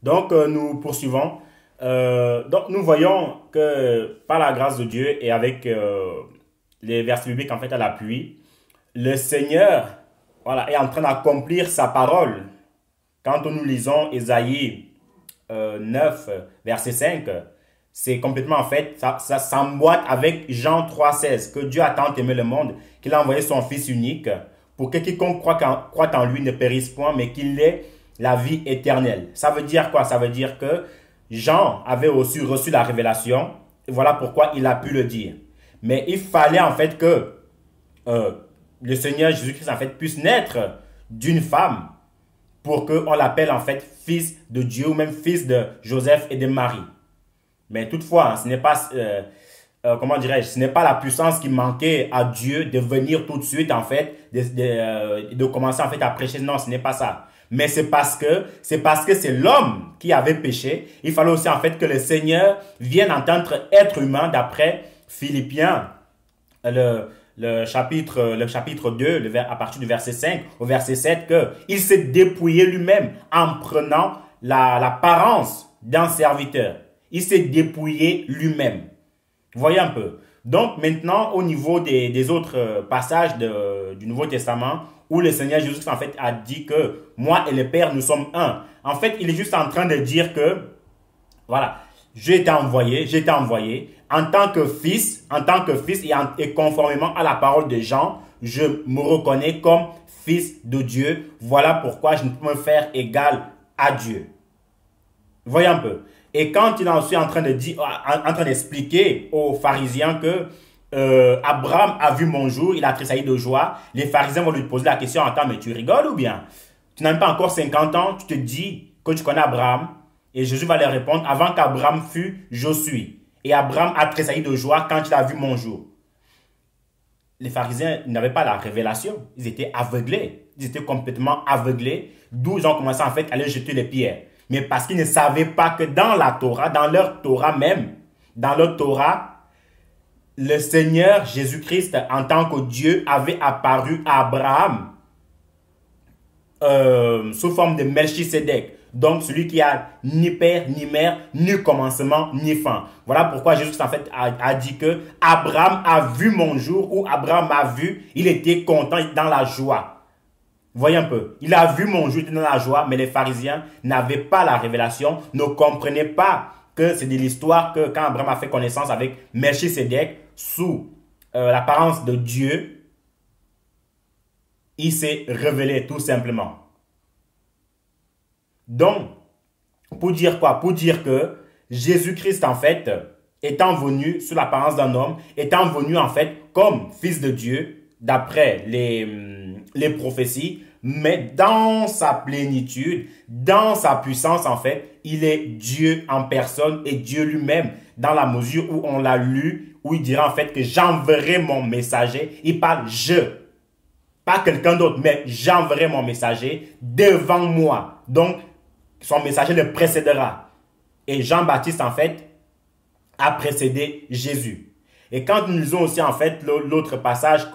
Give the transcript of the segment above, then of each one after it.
Donc, nous poursuivons. Donc, nous voyons que par la grâce de Dieu et avec les versets bibliques en fait à l'appui, le Seigneur voilà, est en train d'accomplir sa parole. Quand nous lisons Ésaïe 9, verset 5, c'est complètement en fait, ça s'emboîte avec Jean 3,16, que Dieu a tant aimé le monde qu'il a envoyé son Fils unique pour que quiconque croit en lui ne périsse point, mais qu'il ait la vie éternelle. Ça veut dire quoi? Ça veut dire que Jean avait aussi reçu la révélation, et voilà pourquoi il a pu le dire. Mais il fallait en fait que euh, le Seigneur Jésus-Christ en fait puisse naître d'une femme pour qu'on l'appelle en fait fils de Dieu ou même fils de Joseph et de Marie. Mais toutefois, ce n'est pas, comment dirais-je, ce n'est pas la puissance qui manquait à Dieu de venir tout de suite en fait, de commencer en fait à prêcher. Non, ce n'est pas ça. Mais c'est parce que c'est l'homme qui avait péché. Il fallait aussi en fait que le Seigneur vienne en tant qu'être humain d'après Philippiens, le chapitre 2, à partir du verset 5 au verset 7, qu'il s'est dépouillé lui-même en prenant l'apparence d'un serviteur. Il s'est dépouillé lui-même. Voyez un peu. Donc maintenant, au niveau des autres passages du Nouveau Testament, où le Seigneur Jésus en fait a dit que moi et le Père, nous sommes un. En fait, il est juste en train de dire que, voilà, j'ai été envoyé en tant que fils et conformément à la parole de Jean, je me reconnais comme fils de Dieu. Voilà pourquoi je ne peux me faire égal à Dieu. Voyez un peu. Et quand il est ensuite en train de dire, en train d'expliquer aux pharisiens que Abraham a vu mon jour, il a tressailli de joie, les pharisiens vont lui poser la question, attends, mais tu rigoles ou bien? Tu n'as même pas encore 50 ans, tu te dis que tu connais Abraham. Et Jésus va leur répondre, avant qu'Abraham fût, je suis. Et Abraham a tressailli de joie quand il a vu mon jour. Les pharisiens n'avaient pas la révélation. Ils étaient aveuglés. Ils étaient complètement aveuglés. D'où ils ont commencé en fait à leur jeter les pierres. Mais parce qu'ils ne savaient pas que dans la Torah, dans leur Torah même, dans leur Torah, le Seigneur Jésus-Christ en tant que Dieu avait apparu à Abraham sous forme de Melchisedec. Donc celui qui a ni père, ni mère, ni commencement, ni fin. Voilà pourquoi Jésus en fait a dit que Abraham a vu mon jour, ou Abraham a vu, il était content dans la joie. Voyez un peu, il a vu mon jour, il était dans la joie, mais les pharisiens n'avaient pas la révélation, ne comprenaient pas que c'est de l'histoire que quand Abraham a fait connaissance avec Melchisedec sous l'apparence de Dieu, il s'est révélé tout simplement. Donc, pour dire quoi? Pour dire que Jésus-Christ, en fait, étant venu sous l'apparence d'un homme, étant venu, en fait, comme fils de Dieu, d'après les prophéties, mais dans sa plénitude, dans sa puissance, en fait, il est Dieu en personne et Dieu lui-même, dans la mesure où on l'a lu, où il dira, en fait, que j'enverrai mon messager. Il parle je, pas quelqu'un d'autre, mais j'enverrai mon messager devant moi. Donc, son messager le précédera. Et Jean-Baptiste, en fait, a précédé Jésus. Et quand nous lisons aussi, en fait, l'autre passage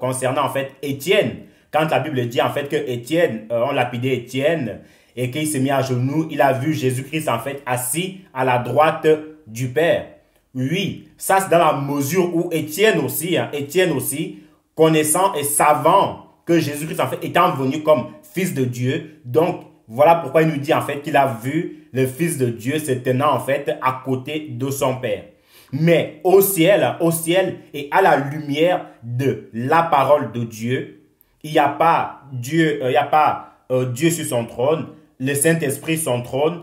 concernant, en fait, Étienne, quand la Bible dit, en fait, que Étienne, on lapidait Étienne, et qu'il s'est mis à genoux, il a vu Jésus-Christ, en fait, assis à la droite du Père. Oui, ça, c'est dans la mesure où Étienne aussi, connaissant et savant que Jésus-Christ, en fait, étant venu comme fils de Dieu, donc, voilà pourquoi il nous dit en fait qu'il a vu le Fils de Dieu se tenant en fait à côté de son Père. Mais au ciel et à la lumière de la parole de Dieu, il n'y a pas Dieu, Dieu sur son trône, le Saint-Esprit sur son trône,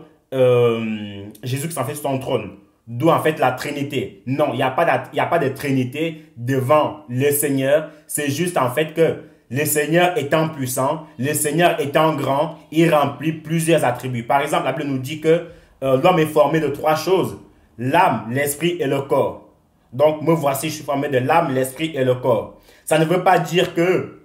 Jésus-Christ en fait sur son trône. D'où en fait la Trinité. Non, il n'y a pas de Trinité devant le Seigneur. C'est juste en fait que le Seigneur étant puissant, le Seigneur étant grand, il remplit plusieurs attributs. Par exemple, la Bible nous dit que l'homme est formé de 3 choses. L'âme, l'esprit et le corps. Donc, me voici, je suis formé de l'âme, l'esprit et le corps. Ça ne veut pas dire que,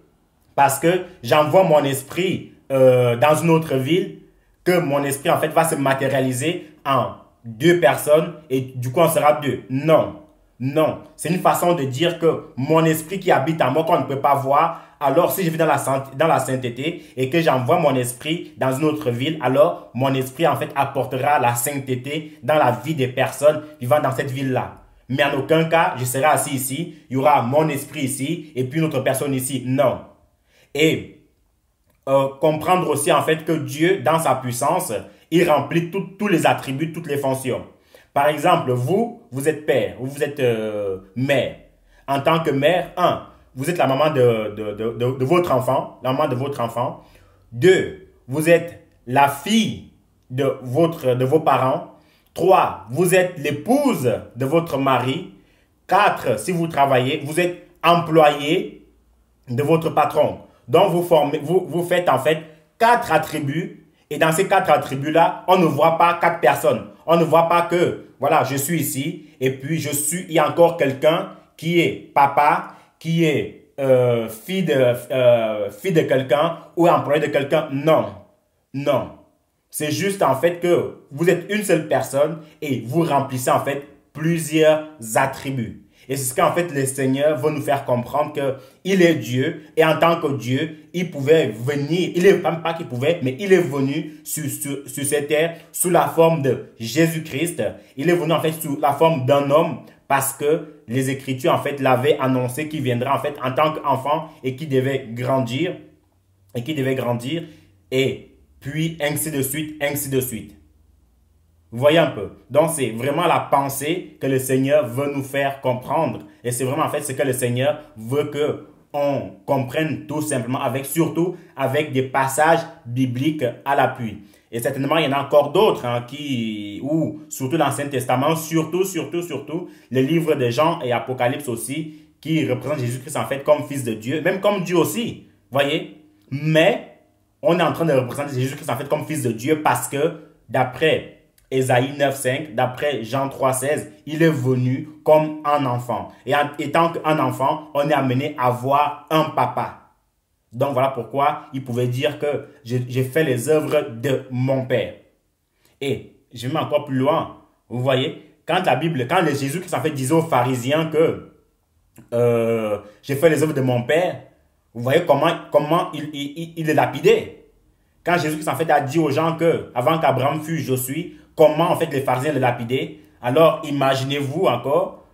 parce que j'envoie mon esprit dans une autre ville, que mon esprit, en fait, va se matérialiser en 2 personnes et du coup, on sera 2. Non. Non. C'est une façon de dire que mon esprit qui habite en moi, qu'on ne peut pas voir, alors si je vis dans la sainteté et que j'envoie mon esprit dans une autre ville, alors mon esprit en fait apportera la sainteté dans la vie des personnes vivant dans cette ville-là. Mais en aucun cas, je serai assis ici, il y aura mon esprit ici et puis une autre personne ici. Non. Et comprendre aussi en fait que Dieu, dans sa puissance, il remplit tous les attributs, toutes les fonctions. Par exemple, vous êtes père ou vous êtes mère. En tant que mère, vous êtes la maman de votre enfant, la maman de votre enfant. 2, vous êtes la fille de vos parents. 3, vous êtes l'épouse de votre mari. 4, si vous travaillez, vous êtes employé de votre patron. Donc, vous faites en fait 4 attributs. Et dans ces 4 attributs-là, on ne voit pas 4 personnes. On ne voit pas que, voilà, je suis ici. Et puis, il y a encore quelqu'un qui est papa, qui est fille de quelqu'un ou employé de quelqu'un. Non. Non. C'est juste en fait que vous êtes une seule personne et vous remplissez en fait plusieurs attributs. Et c'est ce qu'en fait le Seigneur veut nous faire comprendre qu'il est Dieu et en tant que Dieu, il pouvait venir, il est pas qu'il pouvait, mais il est venu sur cette terre sous la forme de Jésus-Christ. Il est venu en fait sous la forme d'un homme parce que les Écritures en fait l'avaient annoncé qu'il viendrait en fait en tant qu'enfant et qu'il devait grandir et puis ainsi de suite, ainsi de suite. Vous voyez un peu. Donc, c'est vraiment la pensée que le Seigneur veut nous faire comprendre. Et c'est vraiment en fait ce que le Seigneur veut qu'on comprenne tout simplement, surtout avec des passages bibliques à l'appui. Et certainement, il y en a encore d'autres ou surtout l'Ancien Testament, surtout le livre de Jean et Apocalypse aussi, qui représentent Jésus-Christ en fait comme Fils de Dieu, même comme Dieu aussi. Vous voyez? Mais on est en train de représenter Jésus-Christ en fait comme Fils de Dieu parce que d'après Ésaïe 9,5, d'après Jean 3,16, il est venu comme un enfant. Et étant qu'un enfant, on est amené à voir un papa. Donc voilà pourquoi il pouvait dire que j'ai fait les œuvres de mon Père. Et je vais encore plus loin. Vous voyez, quand le Jésus-Christ en fait disait aux pharisiens que j'ai fait les œuvres de mon Père, vous voyez comment il est lapidé. Quand Jésus-Christ en fait a dit aux gens que avant qu'Abraham fût, je suis, comment en fait les pharisiens le lapidaient. Alors imaginez-vous encore,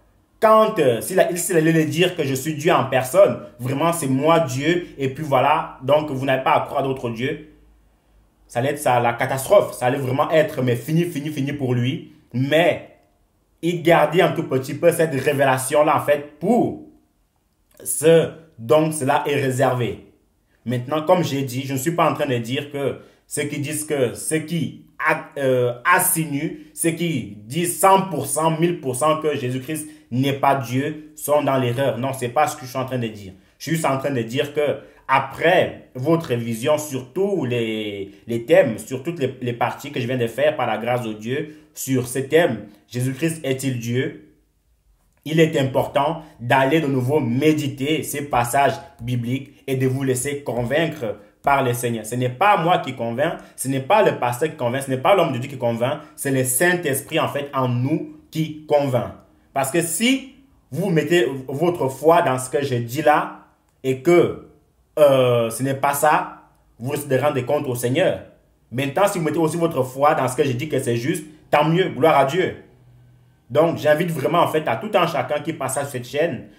quand s'il allait le dire que je suis Dieu en personne, vraiment c'est moi Dieu, et puis voilà, donc vous n'avez pas à croire à d'autres dieux. Ça allait être la catastrophe, ça allait vraiment être mais fini pour lui. Mais il gardait un tout petit peu cette révélation-là en fait pour ce dont cela est réservé. Maintenant, comme j'ai dit, je ne suis pas en train de dire que ceux qui disent que ceux qui assinent, ceux qui disent 100%, 1000% que Jésus-Christ n'est pas Dieu sont dans l'erreur. Non, ce n'est pas ce que je suis en train de dire. Je suis juste en train de dire que après votre vision sur tous les thèmes, sur toutes les parties que je viens de faire par la grâce de Dieu, sur ces thèmes, Jésus-Christ est-il Dieu? Il est important d'aller de nouveau méditer ces passages bibliques et de vous laisser convaincre par le Seigneur. Ce n'est pas moi qui convainc, ce n'est pas le pasteur qui convainc, ce n'est pas l'homme de Dieu qui convainc, c'est le Saint-Esprit en fait en nous qui convainc. Parce que si vous mettez votre foi dans ce que je dis là et que ce n'est pas ça, vous risquez de rendre compte au Seigneur. Maintenant, si vous mettez aussi votre foi dans ce que je dis que c'est juste, tant mieux, gloire à Dieu. Donc, j'invite vraiment en fait à tout un chacun qui passe à cette chaîne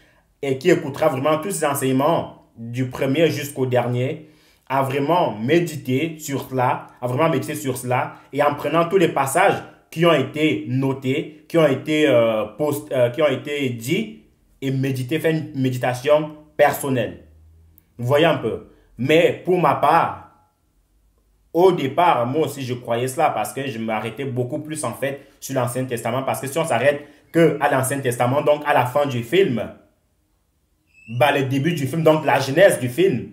et qui écoutera vraiment tous ces enseignements du premier jusqu'au dernier à vraiment méditer sur cela, et en prenant tous les passages qui ont été notés, qui ont été dits et méditer, faire une méditation personnelle. Vous voyez un peu. Mais pour ma part, au départ, moi aussi, je croyais cela parce que je m'arrêtais beaucoup plus en fait sur l'Ancien Testament. Parce que si on s'arrête qu'à l'Ancien Testament, donc à la fin du film, le début du film, donc la genèse du film,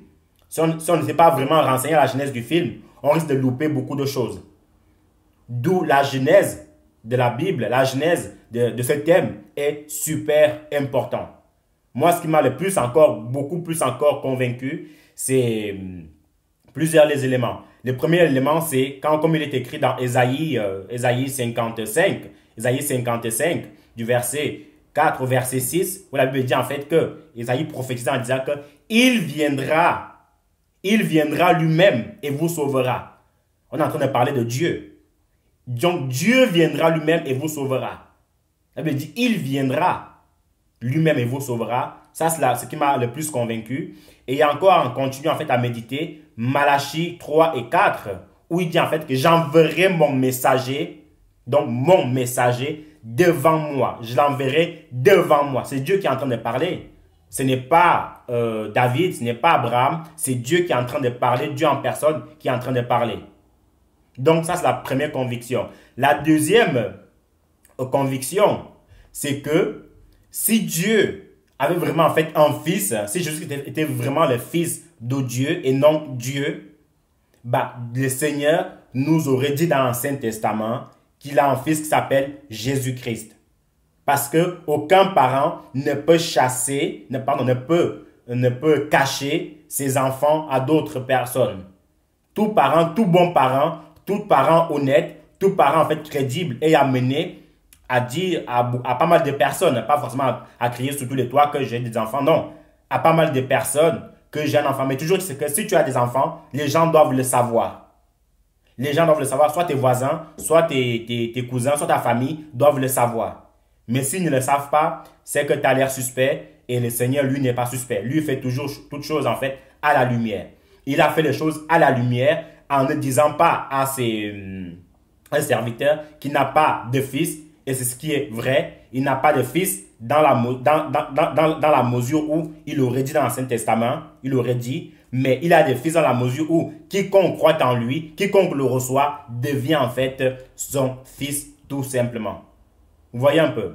si on ne s'est pas vraiment renseigné à la genèse du film, on risque de louper beaucoup de choses. D'où la genèse de la Bible, la genèse de ce thème est super important. Moi, ce qui m'a beaucoup plus encore convaincu, c'est plusieurs les éléments. Le premier élément, c'est comme il est écrit dans Ésaïe 55, du verset 4 au verset 6, où la Bible dit en fait que Ésaïe prophétise en disant il viendra lui-même et vous sauvera. On est en train de parler de Dieu. Donc Dieu viendra lui-même et vous sauvera. Ça veut dire il viendra lui-même et vous sauvera. Ça, c'est ce qui m'a le plus convaincu. Et il y a encore, on continue en fait à méditer, Malachie 3 et 4, où il dit en fait que j'enverrai mon messager, donc mon messager, devant moi. Je l'enverrai devant moi. C'est Dieu qui est en train de parler. Ce n'est pas David, ce n'est pas Abraham, c'est Dieu qui est en train de parler, Dieu en personne qui est en train de parler. Donc ça, c'est la première conviction. La deuxième conviction, c'est que si Dieu avait vraiment en fait un fils, si Jésus était vraiment le fils de Dieu et non Dieu, bah, le Seigneur nous aurait dit dans l'Ancien Testament qu'il a un fils qui s'appelle Jésus-Christ. Parce que aucun parent ne peut chasser, ne peut cacher ses enfants à d'autres personnes. Tout parent, tout bon parent, tout parent honnête, tout parent en fait crédible est amené à dire à pas mal de personnes, pas forcément à crier sur tous les toits que j'ai des enfants, non, à pas mal de personnes que j'ai un enfant. Mais toujours, c'est que si tu as des enfants, les gens doivent le savoir. Les gens doivent le savoir, soit tes voisins, soit tes cousins, soit ta famille doivent le savoir. Mais s'ils ne le savent pas, c'est que tu as l'air suspect et le Seigneur, lui, n'est pas suspect. Lui, fait toujours toutes choses, en fait, à la lumière. Il a fait les choses à la lumière en ne disant pas à ses serviteurs qu'il n'a pas de fils. Et c'est ce qui est vrai. Il n'a pas de fils dans la mesure où il aurait dit dans l'Ancien Testament, il aurait dit, mais il a des fils dans la mesure où quiconque croit en lui, quiconque le reçoit, devient en fait son fils tout simplement. Vous voyez un peu.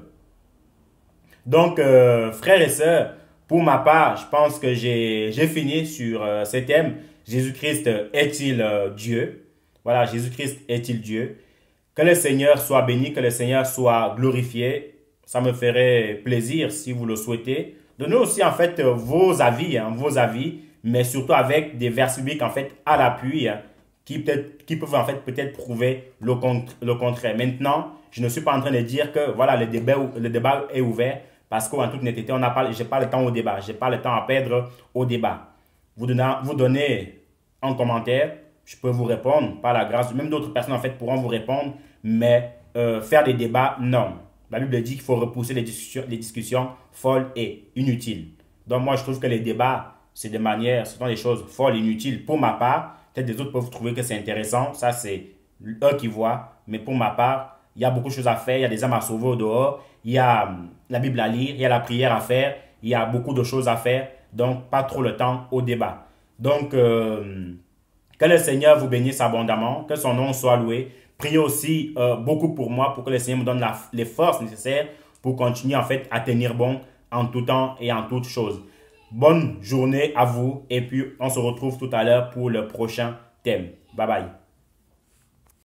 Donc, frères et sœurs, pour ma part, je pense que j'ai fini sur ce thème. Jésus-Christ est-il Dieu? Voilà, Jésus-Christ est-il Dieu? Que le Seigneur soit béni, que le Seigneur soit glorifié. Ça me ferait plaisir si vous le souhaitez. Donnez aussi en fait vos avis, mais surtout avec des versets bibliques en fait à l'appui, qui peuvent en fait peut-être prouver le contraire. Maintenant, je ne suis pas en train de dire que voilà le débat est ouvert parce qu'en toute honnêteté, j'ai pas le temps au débat, j'ai pas le temps à perdre au débat. Vous donnez en commentaire, je peux vous répondre par la grâce. Même d'autres personnes en fait pourront vous répondre, mais faire des débats, non. La Bible dit qu'il faut repousser les discussions folles et inutiles. Donc moi, je trouve que les débats, ce sont des choses folles et inutiles pour ma part. Peut-être des autres peuvent trouver que c'est intéressant. Ça, c'est eux qui voient. Mais pour ma part, il y a beaucoup de choses à faire. Il y a des âmes à sauver au dehors. Il y a la Bible à lire. Il y a la prière à faire. Il y a beaucoup de choses à faire. Donc, pas trop le temps au débat. Donc, que le Seigneur vous bénisse abondamment. Que son nom soit loué. Priez aussi beaucoup pour moi, pour que le Seigneur me donne les forces nécessaires pour continuer en fait à tenir bon en tout temps et en toutes choses. Bonne journée à vous et puis on se retrouve tout à l'heure pour le prochain thème. Bye bye.